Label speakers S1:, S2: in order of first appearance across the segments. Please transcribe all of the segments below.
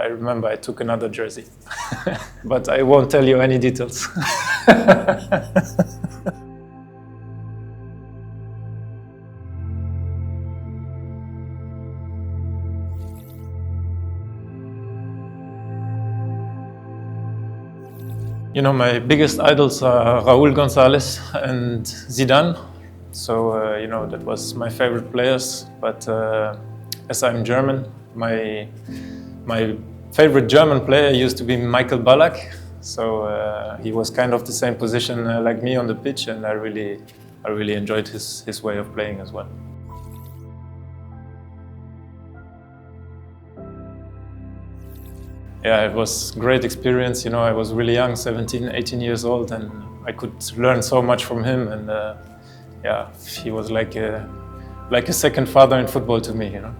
S1: remember I took another jersey. But I won't tell you any details. You know, my biggest idols are Raúl González and Zidane. So, you know, that was my favorite players. But as I'm German, my favorite German player used to be Michael Ballack. So he was kind of the same position like me on the pitch, and I really enjoyed his way of playing as well. Yeah, it was a great experience. You know, I was really young, 17, 18 years old, and I could learn so much from him. And yeah, he was like a second father in football to me, you know.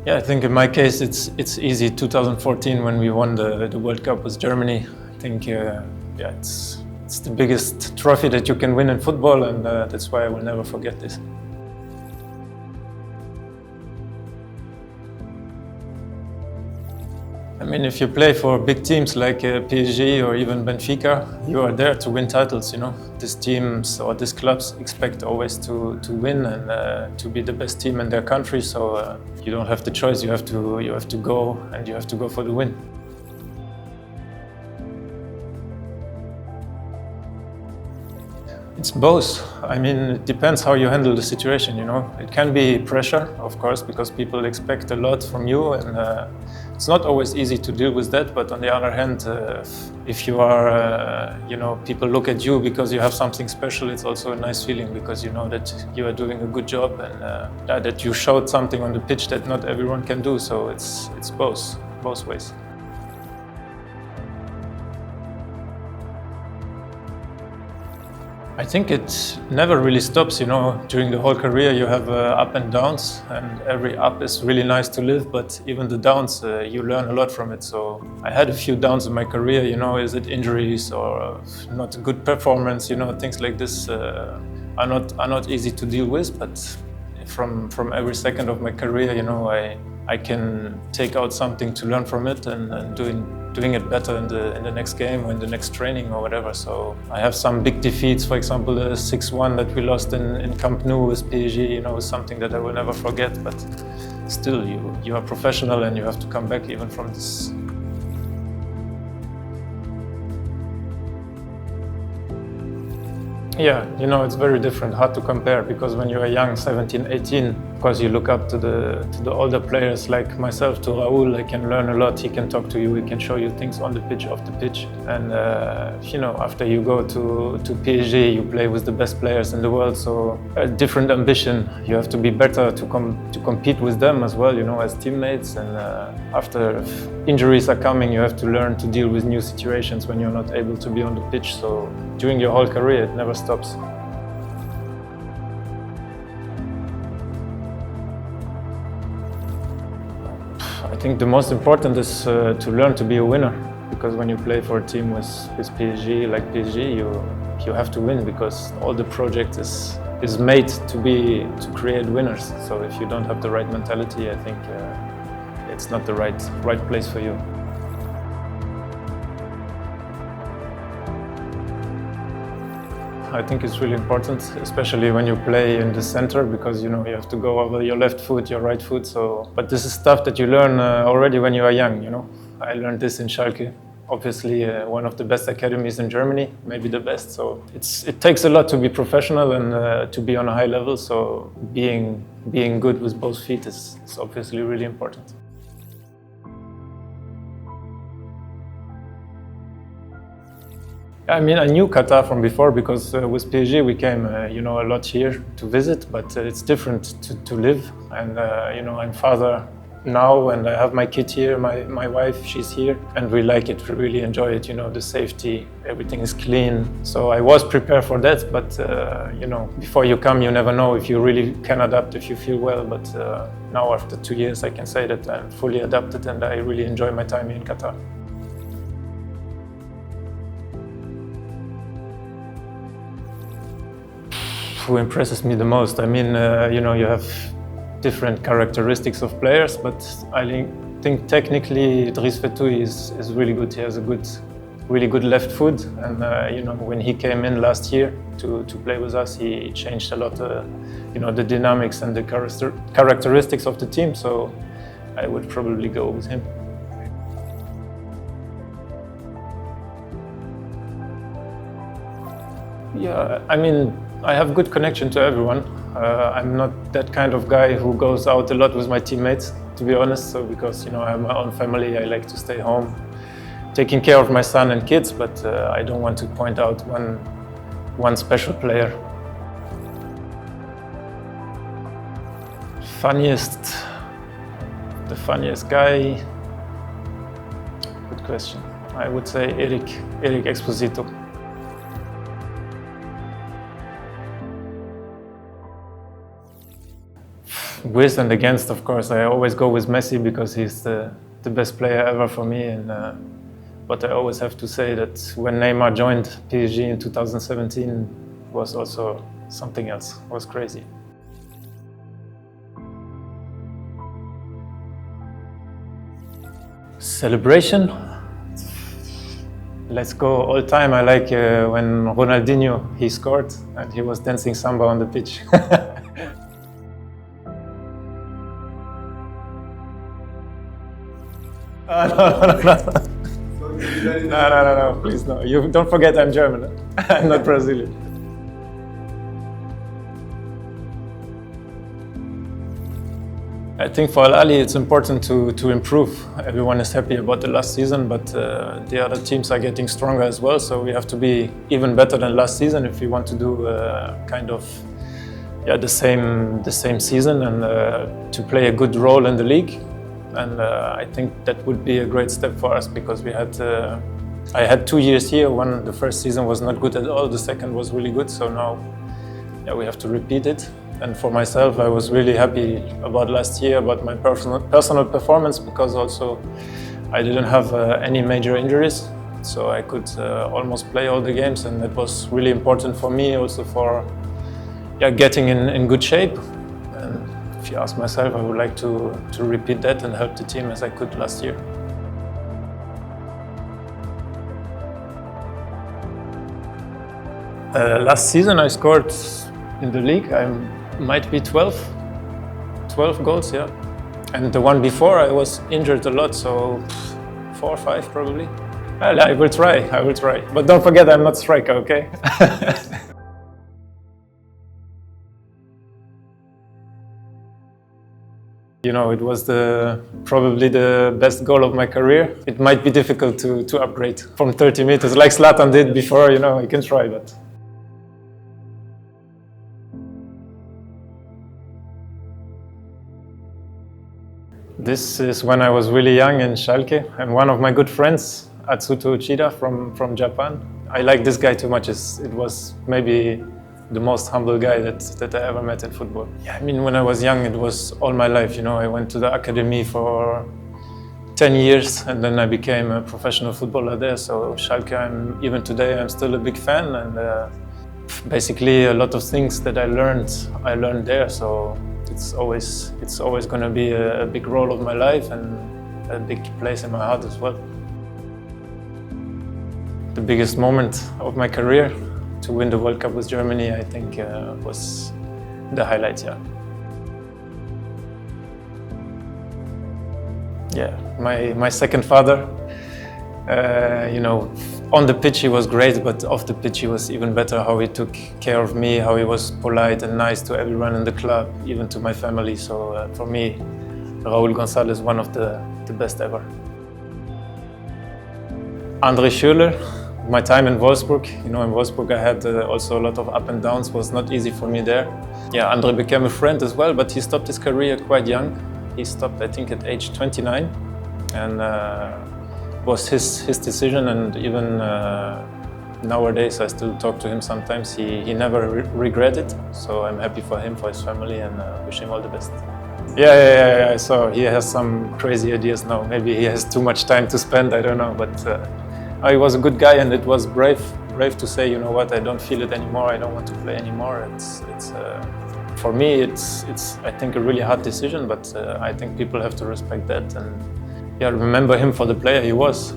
S1: Yeah, I think in my case it's easy. 2014 when we won the World Cup with Germany. I think yeah, it's the biggest trophy that you can win in football, and that's why I will never forget this. I mean, if you play for big teams like PSG or even Benfica, you are there to win titles, you know. These teams or these clubs expect always to win and to be the best team in their country, so you don't have the choice, you have to go, and you have to go for the win. It's both. I mean, it depends how you handle the situation, you know. It can be pressure, of course, because people expect a lot from you, and it's not always easy to deal with that. But on the other hand, if you are, you know, people look at you because you have something special, it's also a nice feeling because you know that you are doing a good job and that you showed something on the pitch that not everyone can do. So it's both ways. I think it never really stops, you know. During the whole career you have up and downs, and every up is really nice to live, but even the downs, you learn a lot from it. So I had a few downs in my career, you know, is it injuries or not a good performance, you know, things like this are not easy to deal with, but from every second of my career, you know, I can take out something to learn from it and doing it better in the next game or in the next training or whatever. So I have some big defeats, for example, the 6-1 that we lost in Camp Nou with PSG, you know, is something that I will never forget, but still you are professional and you have to come back even from this. Yeah, you know, it's very different, hard to compare, because when you are young, 17, 18, of course you look up to the older players like myself, to Raúl. I can learn a lot, he can talk to you, he can show you things on the pitch, off the pitch. And you know, after you go to PSG, you play with the best players in the world, so a different ambition. You have to be better to compete with them as well, you know, as teammates. And after injuries are coming, you have to learn to deal with new situations when you're not able to be on the pitch. So during your whole career, it never stops. I think the most important is to learn to be a winner, because when you play for a team with PSG, like PSG, you have to win, because all the project is made to create winners. So if you don't have the right mentality, I think it's not the right place for you. I think it's really important, especially when you play in the center, because you know you have to go over your left foot, your right foot. So, but this is stuff that you learn already when you are young. You know, I learned this in Schalke, obviously one of the best academies in Germany, maybe the best. So it takes a lot to be professional and to be on a high level. So being good with both feet is obviously really important. I mean, I knew Qatar from before, because with PSG we came, you know, a lot here to visit, but it's different to live. And you know, I'm father now, and I have my kid here, my wife, she's here, and we like it, we really enjoy it, you know, the safety, everything is clean. So I was prepared for that, but you know, before you come, you never know if you really can adapt, if you feel well. But now after 2 years, I can say that I'm fully adapted and I really enjoy my time in Qatar. Who impresses me the most? I mean, you have different characteristics of players, but I think technically Driss Fetouy is really good. He has a really good left foot, and when he came in last year to play with us, he changed a lot, the dynamics and the characteristics of the team. So I would probably go with him. Yeah, I mean, I have good connection to everyone. I'm not that kind of guy who goes out a lot with my teammates, to be honest. So because I have my own family, I like to stay home, taking care of my son and kids. But I don't want to point out one special player. The funniest guy. Good question. I would say Eric Exposito. With and against, of course, I always go with Messi because he's the best player ever for me. But I always have to say that when Neymar joined PSG in 2017 was also something else. It was crazy. Celebration. Let's go all time. I like when Ronaldinho, he scored and he was dancing samba on the pitch. No, please no. You don't forget I'm German. I'm not Brazilian. I think for Al Ahly it's important to improve. Everyone is happy about the last season, but the other teams are getting stronger as well. So we have to be even better than last season if we want to do the same season and to play a good role in the league. And I think that would be a great step for us because I had 2 years here. The first season was not good at all. The second was really good. So now, we have to repeat it. And for myself, I was really happy about last year, about my personal performance, because also I didn't have any major injuries. So I could almost play all the games, and that was really important for me also for getting in good shape. If you ask myself, I would like to repeat that and help the team as I could last year. Last season I scored in the league, I might be 12 goals, yeah. And the one before I was injured a lot, so 4 or 5 probably. I will try. But don't forget I'm not striker, okay? It was probably the best goal of my career. It might be difficult to upgrade from 30 meters like Zlatan did before, I can try, but. This is when I was really young in Schalke, and one of my good friends, Atsuto Uchida from Japan. I like this guy too much. It was maybe the most humble guy that I ever met in football. Yeah, I mean, when I was young, it was all my life. I went to the academy for 10 years, and then I became a professional footballer there. So Schalke, even today, I'm still a big fan, and basically a lot of things that I learned there. So it's always going to be a big role of my life and a big place in my heart as well. The biggest moment of my career, to win the World Cup with Germany, I think was the highlight, yeah. Yeah, my second father, on the pitch he was great, but off the pitch he was even better. How he took care of me, how he was polite and nice to everyone in the club, even to my family. So for me, Raúl González, one of the best ever. André Schürrle. My time in Wolfsburg, in Wolfsburg I had also a lot of up and downs. It was not easy for me there. Yeah, André became a friend as well, but he stopped his career quite young. He stopped, I think, at age 29, and it was his decision. And even nowadays, I still talk to him sometimes. He never regretted, so I'm happy for him, for his family, and wish him all the best. Yeah, I saw he has some crazy ideas now. Maybe he has too much time to spend. I don't know, but. He was a good guy, and it was brave brave to say, you know what, I don't feel it anymore, I don't want to play anymore. For me, it's I think a really hard decision, but I think people have to respect that and yeah, remember him for the player he was.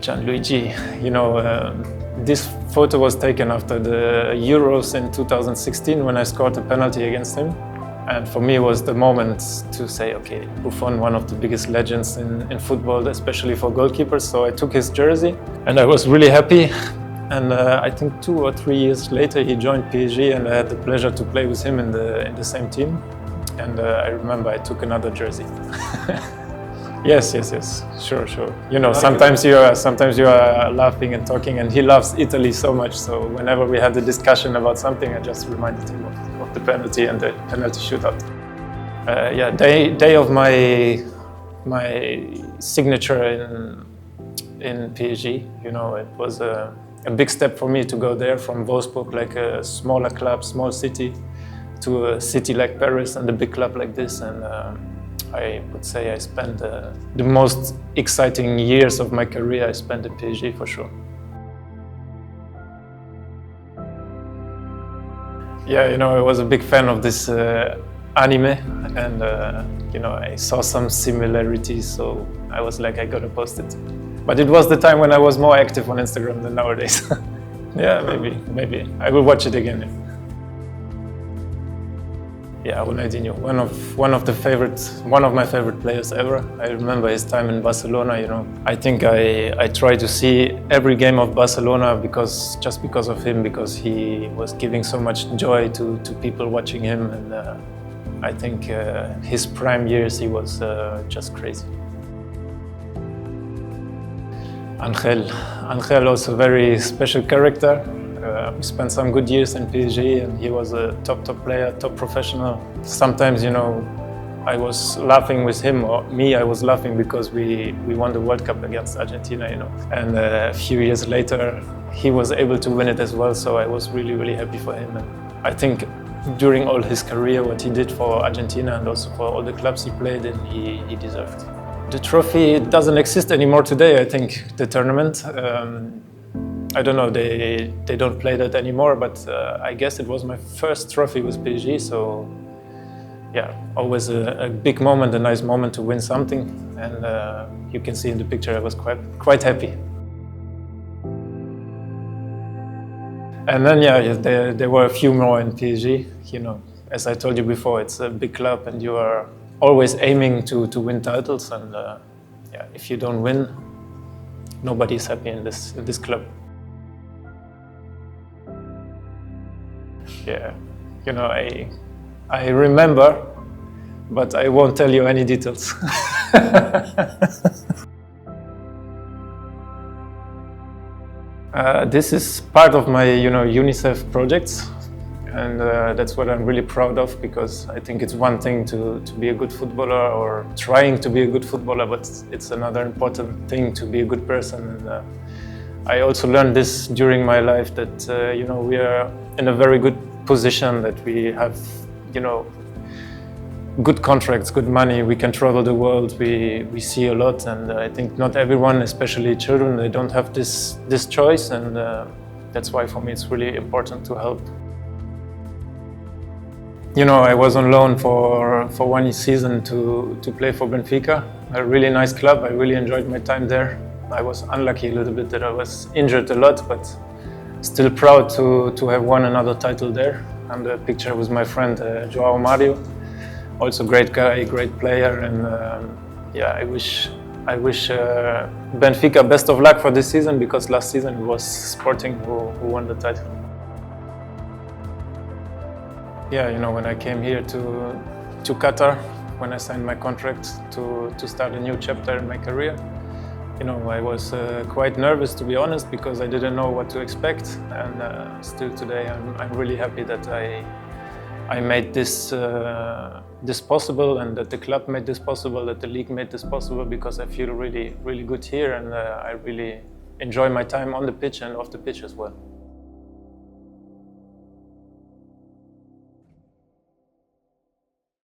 S1: Gianluigi, you know, this photo was taken after the Euros in 2016 when I scored a penalty against him. And for me, it was the moment to say, okay, Buffon, one of the biggest legends in football, especially for goalkeepers. So I took his jersey and I was really happy. And I think 2 or 3 years later, he joined PSG and I had the pleasure to play with him in the same team. And I remember I took another jersey. Yes, sure. You know, sometimes you are laughing and talking, and he loves Italy so much. So whenever we have the discussion about something, I just reminded him of the penalty and the penalty shootout. Yeah, day of my signature in PSG. You know, it was a big step for me to go there from Wolfsburg, like a smaller club, small city, to a city like Paris and a big club like this. And I would say I spent the most exciting years of my career I spent in PSG for sure. Yeah, you know, I was a big fan of this anime, and you know, I saw some similarities, so I was like, I gotta post it. But it was the time when I was more active on Instagram than nowadays. Yeah, maybe I will watch it again. Yeah, Ronaldinho, one of my favorite players ever. I remember his time in Barcelona. You know, I think I try to see every game of Barcelona just because of him, because he was giving so much joy to people watching him, and I think his prime years he was just crazy. Angel, also very special character. We spent some good years in PSG and he was a top player, top professional. Sometimes, you know, I was laughing with him, or I was laughing because we won the World Cup against Argentina, you know. And a few years later, he was able to win it as well, so I was really happy for him. And I think during all his career, what he did for Argentina and also for all the clubs he played in, he deserved. The trophy doesn't exist anymore today, I think, the tournament. I don't know, they don't play that anymore, but I guess it was my first trophy with PSG, so yeah, always a big moment, a nice moment to win something, and you can see in the picture I was quite happy. And then yeah, there were a few more in PSG. You know, as I told you before, it's a big club and you are always aiming to win titles, and yeah, if you don't win, nobody's happy in this club. Yeah, you know, I remember, but I won't tell you any details. This is part of my, you know, UNICEF projects, and that's what I'm really proud of, because I think it's one thing to be a good footballer or trying to be a good footballer, but it's another important thing to be a good person. And I also learned this during my life that you know, we are in a very good position, that we have, you know, good contracts, good money, we can travel the world, we see a lot, and I think not everyone, especially children, they don't have this choice, and that's why for me it's really important to help. You know, I was on loan for 1 season to play for Benfica, a really nice club. I really enjoyed my time there. I was unlucky a little bit that I was injured a lot, but still proud to have won another title there. And the picture was my friend João Mario, also great guy, great player, and yeah, I wish Benfica best of luck for this season, because last season it was Sporting who won the title. Yeah, you know, when I came here to Qatar, when I signed my contract to start a new chapter in my career, you know, I was quite nervous, to be honest, because I didn't know what to expect. And still today, I'm really happy that I made this possible, and that the club made this possible, that the league made this possible, because I feel really good here, and I really enjoy my time on the pitch and off the pitch as well.